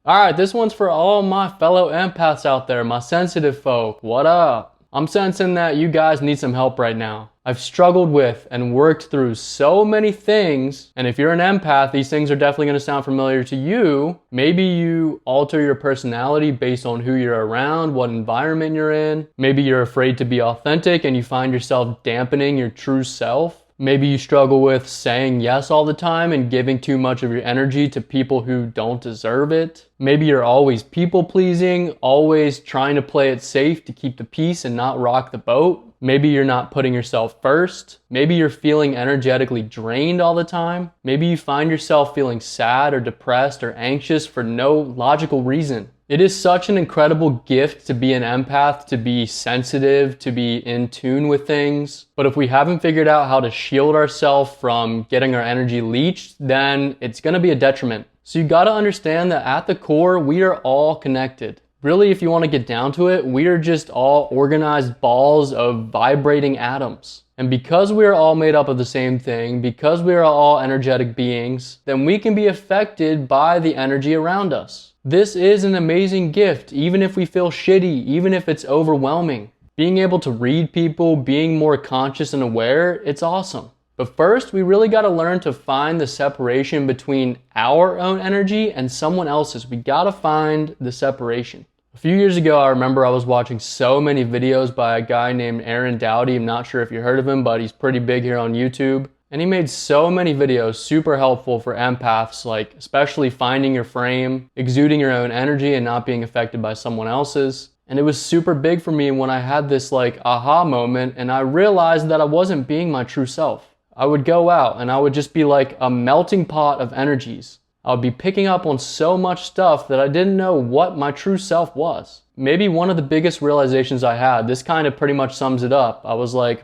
Alright, this one's for all my fellow empaths out there, my sensitive folk. What up? I'm sensing that you guys need some help right now. I've struggled with and worked through so many things, and if you're an empath, these things are definitely going to sound familiar to you. Maybe you alter your personality based on who you're around, what environment you're in. Maybe you're afraid to be authentic and you find yourself dampening your true self. Maybe you struggle with saying yes all the time and giving too much of your energy to people who don't deserve it. Maybe you're always people-pleasing, always trying to play it safe to keep the peace and not rock the boat. Maybe you're not putting yourself first. Maybe you're feeling energetically drained all the time. Maybe you find yourself feeling sad or depressed or anxious for no logical reason. It is such an incredible gift to be an empath, to be sensitive, to be in tune with things. But if we haven't figured out how to shield ourselves from getting our energy leached, then it's going to be a detriment. So you got to understand that at the core, we are all connected. Really, if you want to get down to it, we are just all organized balls of vibrating atoms. And because we are all made up of the same thing, because we are all energetic beings, then we can be affected by the energy around us. This is an amazing gift, even if we feel shitty, even if it's overwhelming. Being able to read people, being more conscious and aware, it's awesome. But first, we really got to learn to find the separation between our own energy and someone else's. We got to find the separation. A few years ago, I remember I was watching so many videos by a guy named Aaron Dowdy. I'm not sure if you heard of him, but he's pretty big here on YouTube. And he made so many videos super helpful for empaths, like especially finding your frame, exuding your own energy and not being affected by someone else's. And it was super big for me when I had this like aha moment and I realized that I wasn't being my true self. I would go out and I would just be like a melting pot of energies. I would be picking up on so much stuff that I didn't know what my true self was. Maybe one of the biggest realizations I had, this kind of pretty much sums it up. I was like,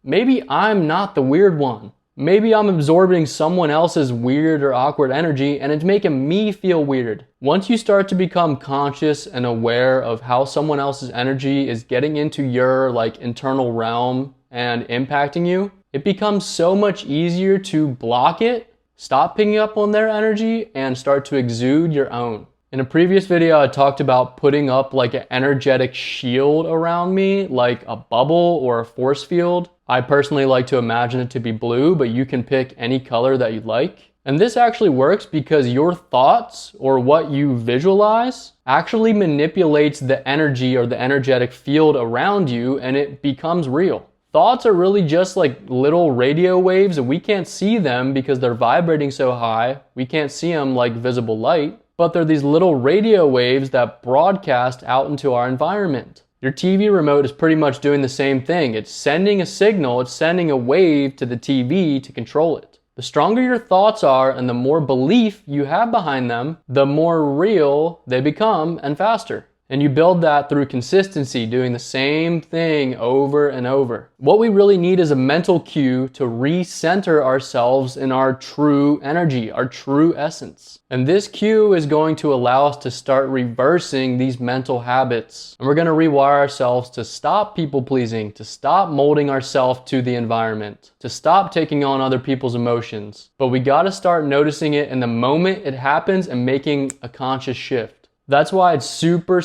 maybe I'm not the weird one. Maybe I'm absorbing someone else's weird or awkward energy and it's making me feel weird. Once you start to become conscious and aware of how someone else's energy is getting into your like internal realm and impacting you, it becomes so much easier to block it, stop picking up on their energy, and start to exude your own. In a previous video, I talked about putting up like an energetic shield around me, like a bubble or a force field. I personally like to imagine it to be blue, but you can pick any color that you'd like. And this actually works because your thoughts or what you visualize actually manipulates the energy or the energetic field around you and it becomes real. Thoughts are really just like little radio waves and we can't see them because they're vibrating so high. We can't see them like visible light, but they're these little radio waves that broadcast out into our environment. Your TV remote is pretty much doing the same thing. It's sending a signal, it's sending a wave to the TV to control it. The stronger your thoughts are and the more belief you have behind them, the more real they become and faster. And you build that through consistency, doing the same thing over and over. What we really need is a mental cue to recenter ourselves in our true energy, our true essence. And this cue is going to allow us to start reversing these mental habits. And we're going to rewire ourselves to stop people pleasing, to stop molding ourselves to the environment, to stop taking on other people's emotions. But we got to start noticing it in the moment it happens and making a conscious shift. That's why it's super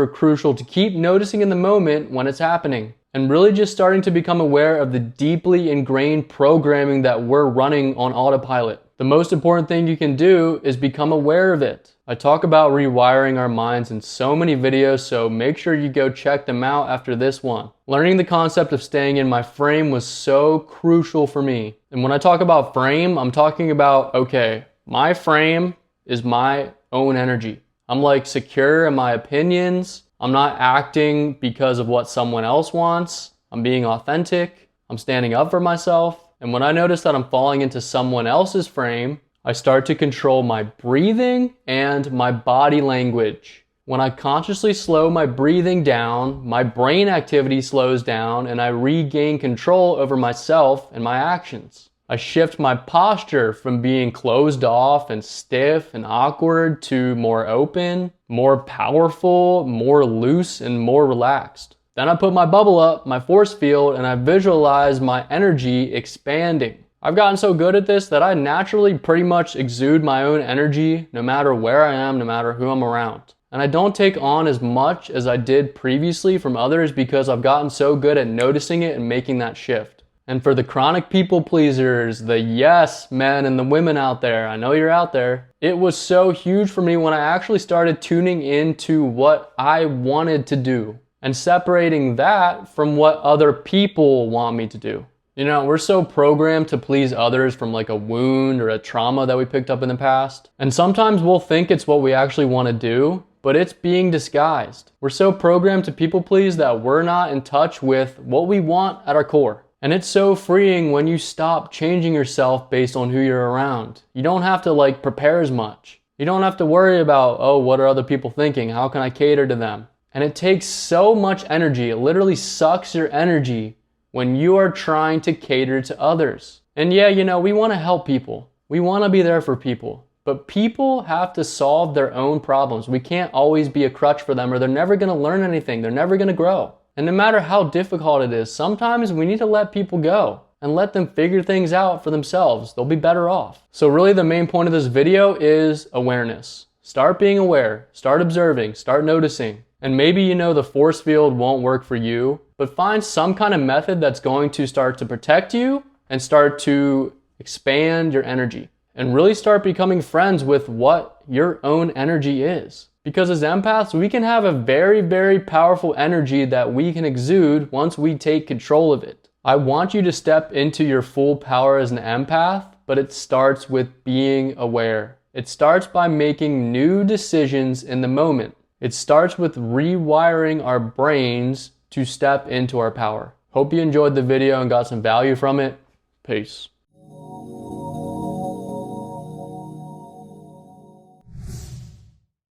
crucial to keep noticing in the moment when it's happening and really just starting to become aware of the deeply ingrained programming that we're running on autopilot. The most important thing you can do is become aware of it. I talk about rewiring our minds in so many videos, so make sure you go check them out after this one. Learning the concept of staying in my frame was so crucial for me. And when I talk about frame, I'm talking about, okay, my frame is my own energy. I'm like secure in my opinions. I'm not acting because of what someone else wants. I'm being authentic. I'm standing up for myself. And when I notice that I'm falling into someone else's frame, I start to control my breathing and my body language. When I consciously slow my breathing down, my brain activity slows down and I regain control over myself and my actions. I shift my posture from being closed off and stiff and awkward to more open, more powerful, more loose, and more relaxed. Then I put my bubble up, my force field, and I visualize my energy expanding. I've gotten so good at this that I naturally pretty much exude my own energy no matter where I am, no matter who I'm around. And I don't take on as much as I did previously from others because I've gotten so good at noticing it and making that shift. And for the chronic people pleasers, the yes men and the women out there, I know you're out there, it was so huge for me when I actually started tuning into what I wanted to do and separating that from what other people want me to do. You know, we're so programmed to please others from like a wound or a trauma that we picked up in the past. And sometimes we'll think it's what we actually want to do, but it's being disguised. We're so programmed to people please that we're not in touch with what we want at our core. And it's so freeing when you stop changing yourself based on who you're around. You don't have to like prepare as much. You don't have to worry about, oh, what are other people thinking? How can I cater to them? And it takes so much energy. It literally sucks your energy when you are trying to cater to others. And yeah, you know, we want to help people. We want to be there for people. But people have to solve their own problems. We can't always be a crutch for them or they're never going to learn anything. They're never going to grow. And no matter how difficult it is, sometimes we need to let people go and let them figure things out for themselves. They'll be better off. So really the main point of this video is awareness. Start being aware, start observing, start noticing. And maybe you know the force field won't work for you, but find some kind of method that's going to start to protect you and start to expand your energy. And really start becoming friends with what your own energy is. Because as empaths, we can have a very, very powerful energy that we can exude once we take control of it. I want you to step into your full power as an empath, but it starts with being aware. It starts by making new decisions in the moment. It starts with rewiring our brains to step into our power. Hope you enjoyed the video and got some value from it. Peace.